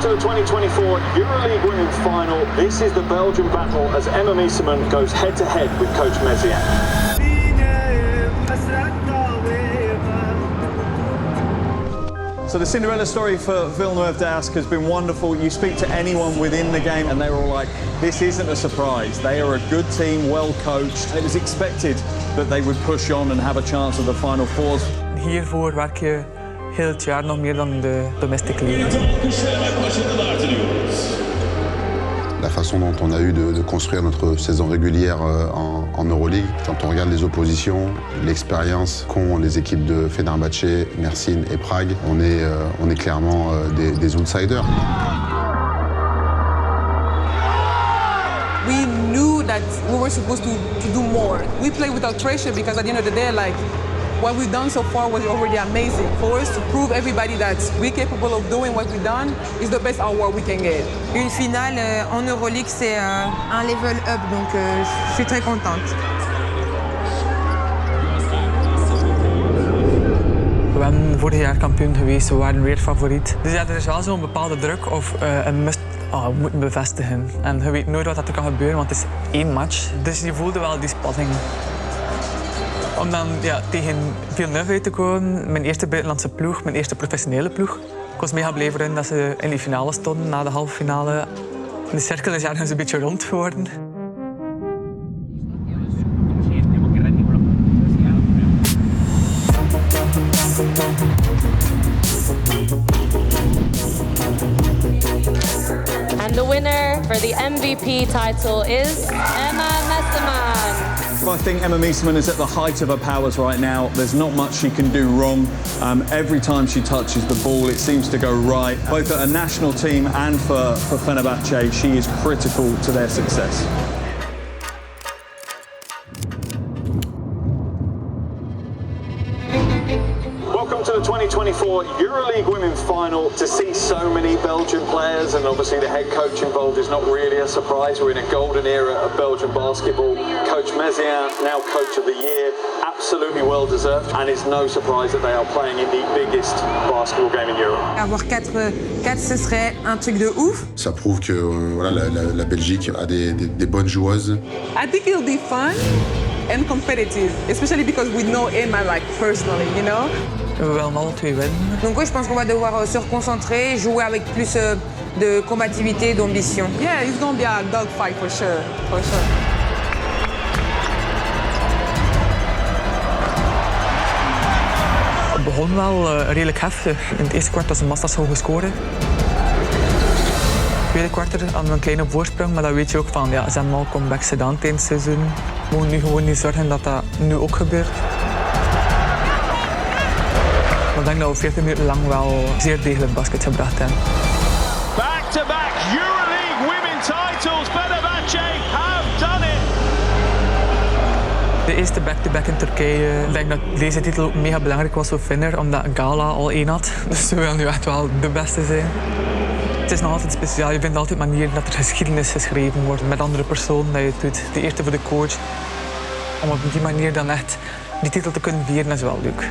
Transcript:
to the 2024 Euroleague Women Final. This is the Belgian battle as Meesseman goes head-to-head with coach Meziane. So the Cinderella story for Villeneuve d'Ascq has been wonderful. You speak to anyone within the game and they're all like, this isn't a surprise. They are a good team, well coached. It was expected that they would push on and have a chance at the Final Fours. Hiervoor werk je heel het jaar nog meer dan de domestic league. La façon dont on a eu de construire notre saison régulière en Euroleague, quand on regarde les oppositions, l'expérience qu'ont les équipes de Fenerbahçe, Mersin et Prague, on est clairement des outsiders. We knew that we were supposed to do more. We played without pressure because at the end of the day, like, what we've done so far was already amazing. For us to prove everybody that we're capable of doing what we've done is the best award we can get. Une finale en Euroleague, c'est un level up, donc je suis très contente. We zijn vorig jaar kampioen geweest, we waren weer favoriet. Dus ja, er is wel zo'n bepaalde druk of een must. We moeten bevestigen. En je weet nooit wat er kan gebeuren, want het is één match. Dus je voelde wel die spanning. Om dan tegen Villeneuve uit te komen, mijn eerste buitenlandse ploeg, mijn eerste professionele ploeg. Ik was mega blij voor hen dat ze in die finale stonden, na de halve finale. De cirkel is ergens een beetje rond geworden. And the winner for the MVP title is Meesseman. I think Meesseman is at the height of her powers right now. There's not much she can do wrong. Every time she touches the ball, it seems to go right. Both at a national team and for Fenerbahçe, she is critical to their success. Welcome to the 2024 Euroleague Women Final. To see so many Belgian players and obviously the head coach involved is not really a surprise. We're in a golden era of Belgian basketball. Coach Meziane, now coach of the year, absolutely well deserved, and it's no surprise that they are playing in the biggest basketball game in Europe. Avoir 4, ce serait un truc de ouf. Ça prouve que voilà, la Belgique a des bonnes joueuses. I think it'll be fun and competitive, especially because we know Emma like personally, you know. We willen alle twee winnen. Donc oui, je pense qu'on va devoir se reconcentrer, jouer avec plus de combativité et d'ambition. Yeah, it's gonna be a dogfight for sure, for sure. Het begon wel redelijk heftig. In het eerste kwart was een massas hoog gescoord. Tweede kwart hadden we een kleine voorsprong, maar dan weet je ook van, ja, ze hebben al comebacks gedaan tijdens het seizoen. We moeten nu gewoon niet zorgen dat dat nu ook gebeurt. Maar ik denk dat we 40 minuten lang wel zeer degelijk basket gebracht hebben. Back-to-back Euroleague Women titles. Fenerbahçe have done it. De eerste back-to-back in Turkije. Ik denk dat deze titel ook mega belangrijk was voor Fener, omdat Gala al één had. Dus ze willen nu echt wel de beste zijn. Het is nog altijd speciaal. Je vindt altijd manieren dat er geschiedenis geschreven wordt met andere personen dat je het doet. De eerste voor de coach. Om op die manier dan echt die titel te kunnen vieren is wel leuk.